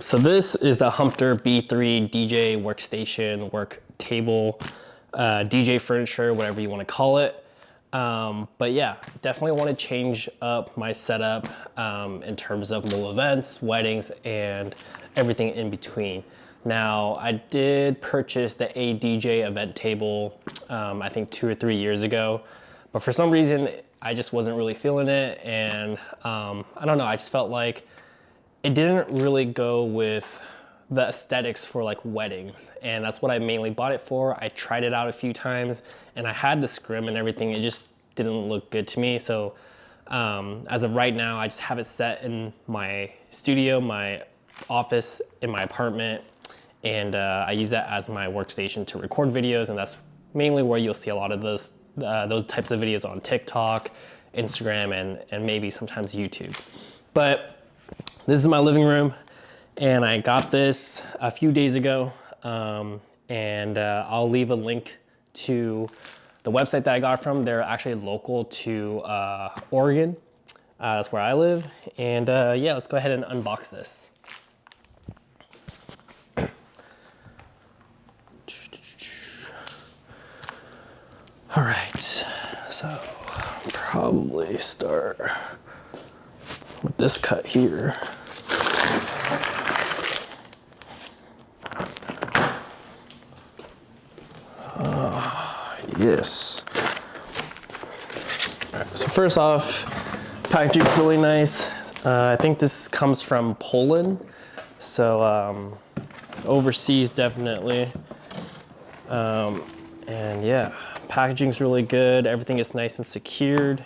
So this is the Humpter B3 DJ workstation, work table, DJ furniture, whatever you want to call it. But yeah, definitely want to change up my setup in terms of more events, weddings, and everything in between. Now, I did purchase the DJ event table, I think 2 or 3 years ago, but for some reason, I just wasn't really feeling it. And I don't know, I just felt like it didn't really go with the aesthetics for like weddings. And that's what I mainly bought it for. I tried it out a few times and I had the scrim and everything. It just didn't look good to me. So as of right now, I just have it set in my studio, my office, in my apartment. And I use that as my workstation to record videos. And that's mainly where you'll see a lot of those types of videos on TikTok, Instagram, and maybe sometimes YouTube. But this is my living room, and I got this a few days ago, and I'll leave a link to the website that I got from. They're actually local to Oregon. That's where I live, and yeah, let's go ahead and unbox this. All right, so probably start with this cut here. Yes. All right, so first off, packaging's really nice. I think this comes from Poland, so overseas definitely. And yeah, packaging's really good. Everything is nice and secured.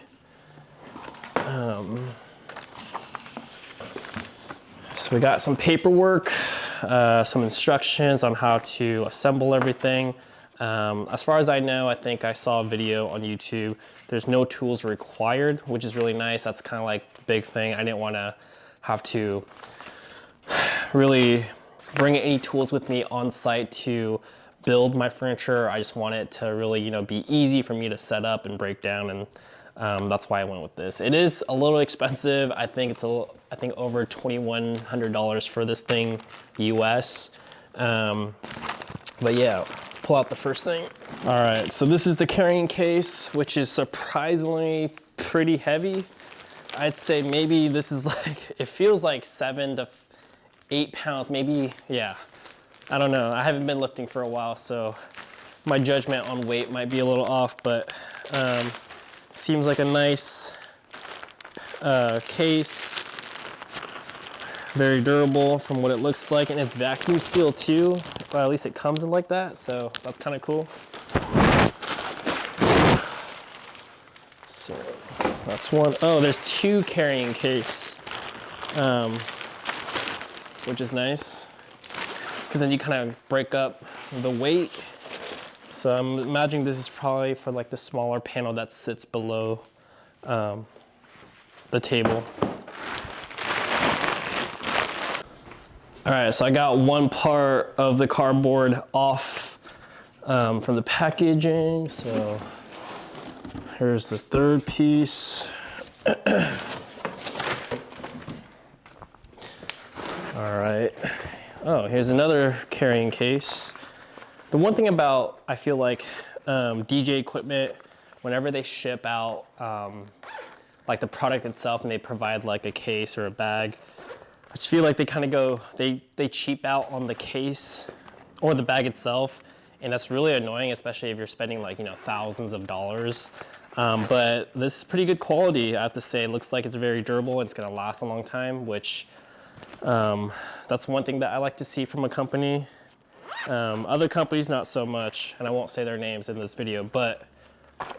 So we got some paperwork, some instructions on how to assemble everything. As far as I know, I think I saw a video on YouTube. There's no tools required, which is really nice. That's kind of like the big thing. I didn't want to have to really bring any tools with me on site to build my furniture. I just want it to really, you know, be easy for me to set up and break down, and that's why I went with this. It is a little expensive. I think it's I think over $2,100 for this thing, US. But yeah, let's pull out the first thing. All right, so this is the carrying case, which is surprisingly pretty heavy. I'd say maybe this is like, it feels like 7 to 8 pounds, maybe, yeah. I don't know, I haven't been lifting for a while, so my judgment on weight might be a little off, but seems like a nice case. Very durable from what it looks like, and it's vacuum sealed too. Well, at least it comes in like that, so that's kind of cool. So that's one. Oh, there's 2 carrying case, which is nice, because then you kind of break up the weight. So I'm imagining this is probably for like the smaller panel that sits below the table. All right, so I got one part of the cardboard off from the packaging. So here's the third piece. All right. Oh, here's another carrying case. The one thing about, I feel like DJ equipment, whenever they ship out like the product itself and they provide like a case or a bag, I just feel like they kind of go, they cheap out on the case or the bag itself, and that's really annoying, especially if you're spending like, you know, thousands of dollars. But this is pretty good quality, I have to say. It looks like it's very durable and it's gonna last a long time, which that's one thing that I like to see from a company. Other companies, not so much, and I won't say their names in this video, but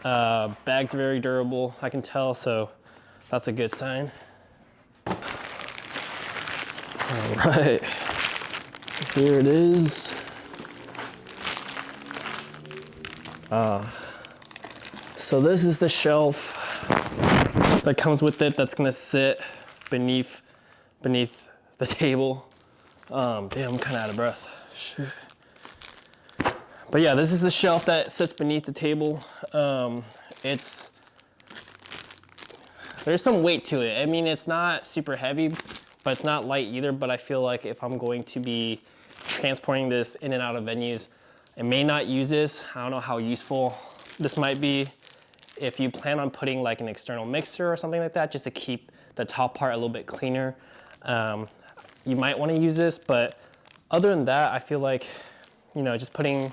bags are very durable, I can tell, so that's a good sign. All right, here it is. So this is the shelf that comes with it that's gonna sit beneath the table. Damn, I'm kind of out of breath. Shoot. But yeah, this is the shelf that sits beneath the table. There's some weight to it. I mean, it's not super heavy, but it's not light either. But I feel like if I'm going to be transporting this in and out of venues, I may not use this. I don't know how useful this might be. If you plan on putting like an external mixer or something like that, just to keep the top part a little bit cleaner, you might want to use this. But other than that, I feel like, you know, just putting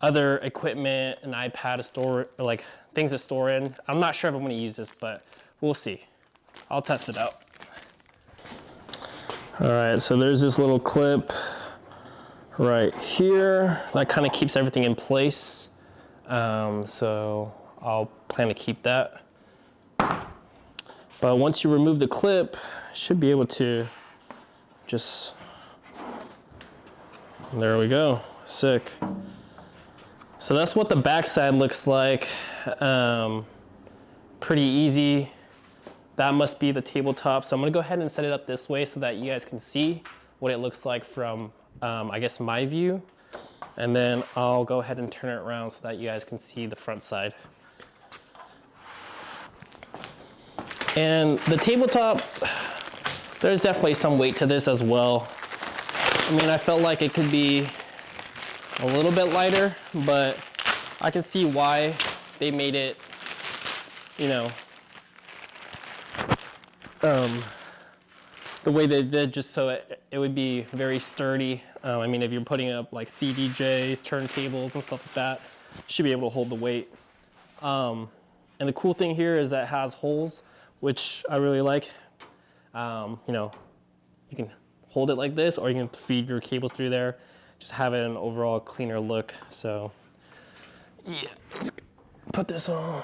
other equipment, an iPad to store, or like things to store in. I'm not sure if I'm going to use this, but we'll see. I'll test it out. All right, so there's this little clip right here that kind of keeps everything in place. So I'll plan to keep that. But once you remove the clip, you should be able to just, there we go, sick. So that's what the backside looks like. Pretty easy. That must be the tabletop. So I'm gonna go ahead and set it up this way so that you guys can see what it looks like from, I guess, my view. And then I'll go ahead and turn it around so that you guys can see the front side. And the tabletop, there's definitely some weight to this as well. I mean, I felt like it could be a little bit lighter, but I can see why they made it, you know, the way they did, just so it would be very sturdy. I mean, if you're putting up like CDJs, turntables and stuff like that, you should be able to hold the weight. And the cool thing here is that it has holes, which I really like. You know, you can hold it like this, or you can feed your cables through there. Just have it an overall cleaner look. So yeah, let's put this on.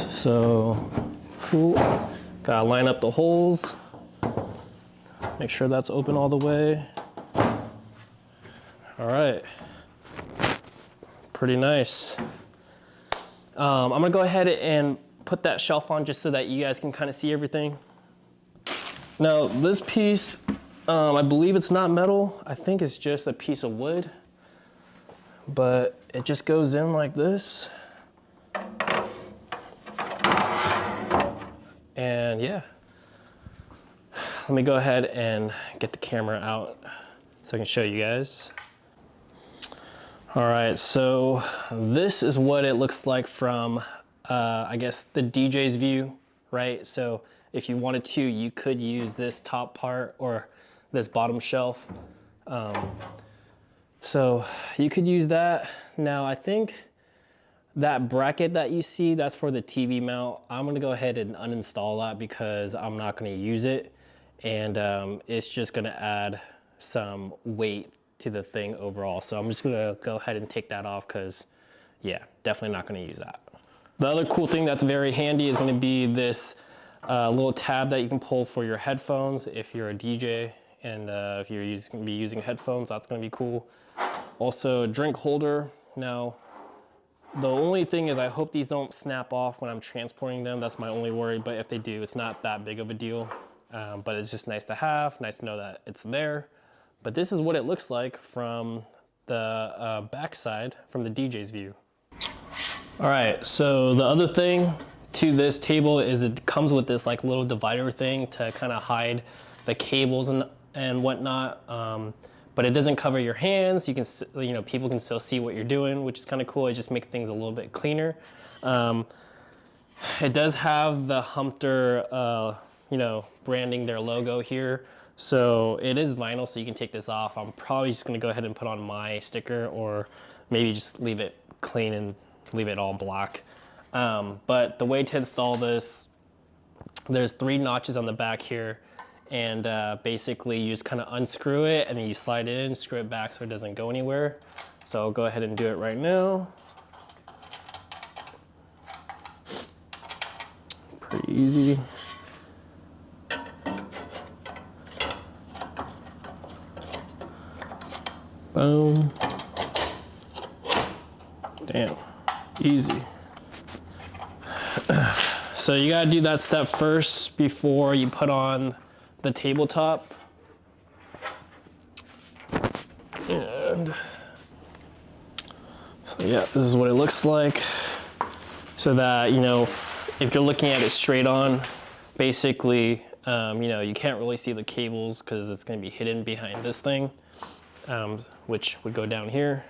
So cool. Gotta line up the holes. Make sure that's open all the way. All right, pretty nice. I'm gonna go ahead and put that shelf on just so that you guys can kind of see everything. Now this piece, I believe it's not metal. I think it's just a piece of wood, but it just goes in like this. And yeah, let me go ahead and get the camera out so I can show you guys. All right, so this is what it looks like from, I guess, the DJ's view, right? So if you wanted to, you could use this top part or this bottom shelf. So you could use that. Now I think that bracket that you see, that's for the TV mount. I'm gonna go ahead and uninstall that because I'm not gonna use it. And it's just gonna add some weight to the thing overall. So I'm just gonna go ahead and take that off because yeah, definitely not gonna use that. The other cool thing that's very handy is gonna be this little tab that you can pull for your headphones if you're a DJ, and if you're gonna be using headphones, that's gonna be cool. Also, drink holder. Now, the only thing is I hope these don't snap off when I'm transporting them. That's my only worry, but if they do, it's not that big of a deal. But it's just nice to have, nice to know that it's there. But this is what it looks like from the backside, from the DJ's view. All right, so the other thing to this table is it comes with this like little divider thing to kind of hide the cables and whatnot. But it doesn't cover your hands. You can, you know, people can still see what you're doing, which is kind of cool. It just makes things a little bit cleaner. It does have the Humpter, you know, branding their logo here. So it is vinyl, so you can take this off. I'm probably just gonna go ahead and put on my sticker, or maybe just leave it clean and leave it all black. But the way to install this, there's 3 notches on the back here. And basically you just kind of unscrew it and then you slide it in, screw it back so it doesn't go anywhere. So I'll go ahead and do it right now. Pretty easy. Boom. Damn, easy. So you gotta do that step first before you put on the tabletop. And so yeah, this is what it looks like. So that, you know, if you're looking at it straight on, basically, you know, you can't really see the cables because it's going to be hidden behind this thing, which would go down here.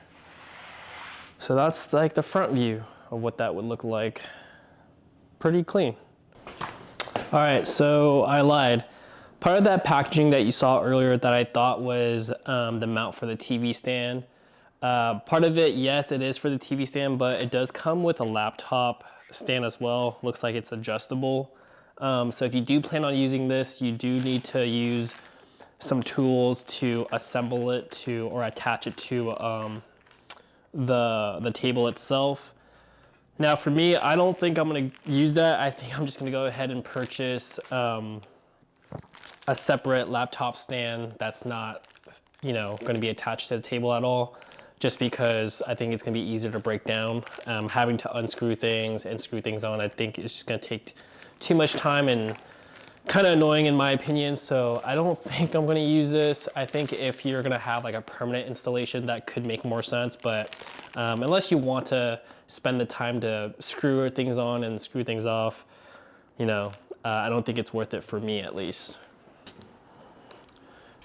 So that's like the front view of what that would look like. Pretty clean. All right, so I lied. Part of that packaging that you saw earlier that I thought was the mount for the TV stand. Part of it, yes, it is for the TV stand, but it does come with a laptop stand as well. Looks like it's adjustable. So if you do plan on using this, you do need to use some tools to assemble it to, or attach it to the table itself. Now for me, I don't think I'm gonna use that. I think I'm just gonna go ahead and purchase a separate laptop stand that's not, you know, gonna be attached to the table at all, just because I think it's gonna be easier to break down. Having to unscrew things and screw things on, I think it's just gonna take too much time and kind of annoying in my opinion. So I don't think I'm gonna use this. I think if you're gonna have like a permanent installation, that could make more sense. But unless you want to spend the time to screw things on and screw things off, you know, I don't think it's worth it for me at least.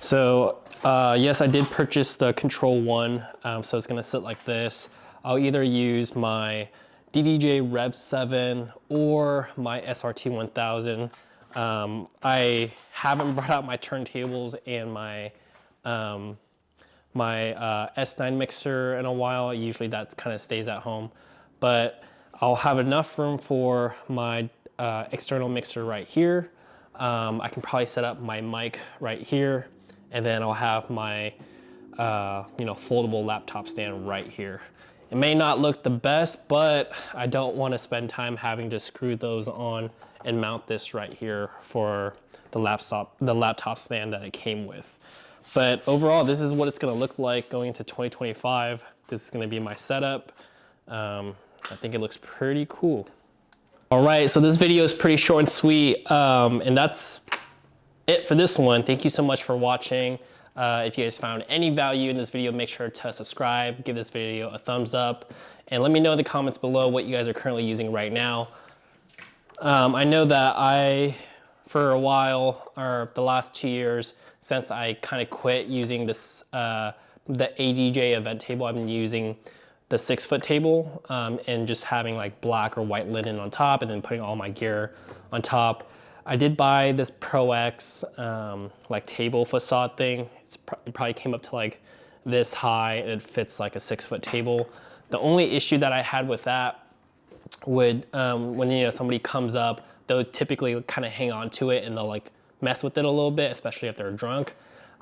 So yes, I did purchase the Control 1, so it's gonna sit like this. I'll either use my DDJ Rev 7 or my SRT 1000. I haven't brought out my turntables and my S9 mixer in a while. Usually that kind of stays at home, but I'll have enough room for my external mixer right here. I can probably set up my mic right here, and then I'll have my you know, foldable laptop stand right here. It may not look the best, but I don't want to spend time having to screw those on and mount this right here for the laptop stand that it came with. But overall, this is what it's going to look like going into 2025. This is going to be my setup. I think it looks pretty cool. All right, so this video is pretty short and sweet, and that's it for this one. Thank you so much for watching. If you guys found any value in this video, make sure to subscribe, give this video a thumbs up, and let me know in the comments below what you guys are currently using right now. I know that for a while, or the last 2 years, since I kind of quit using this, the ADJ event table, I've been using the 6-foot table and just having like black or white linen on top and then putting all my gear on top. I did buy this Pro X like table facade thing. It probably came up to like this high, and it fits like a 6-foot table. The only issue that I had with that would, when you know somebody comes up, they'll typically kind of hang on to it and they'll like mess with it a little bit, especially if they're drunk.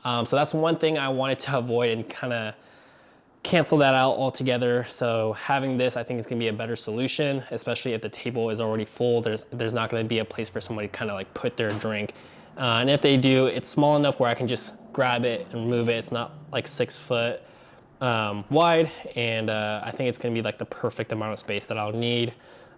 So that's one thing I wanted to avoid and kind of cancel that out altogether. So having this, I think, is gonna be a better solution, especially if the table is already full. There's not gonna be a place for somebody to kind of like put their drink. And if they do, it's small enough where I can just grab it and move it. It's not like 6 foot wide, and I think it's gonna be like the perfect amount of space that I'll need.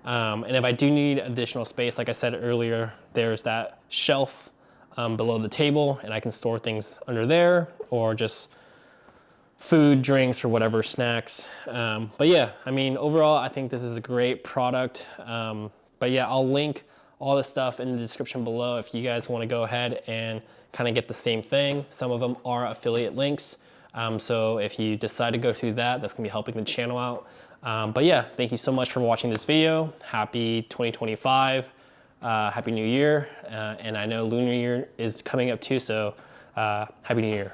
And if I do need additional space, like I said earlier, there's that shelf below the table, and I can store things under there, or just food, drinks, or whatever, snacks. But yeah, I mean, overall, I think this is a great product. But yeah, I'll link all the stuff in the description below if you guys want to go ahead and kind of get the same thing. Some of them are affiliate links. So if you decide to go through that, that's gonna be helping the channel out. But yeah, thank you so much for watching this video. Happy 2025, Happy New Year. And I know Lunar Year is coming up too, so Happy New Year.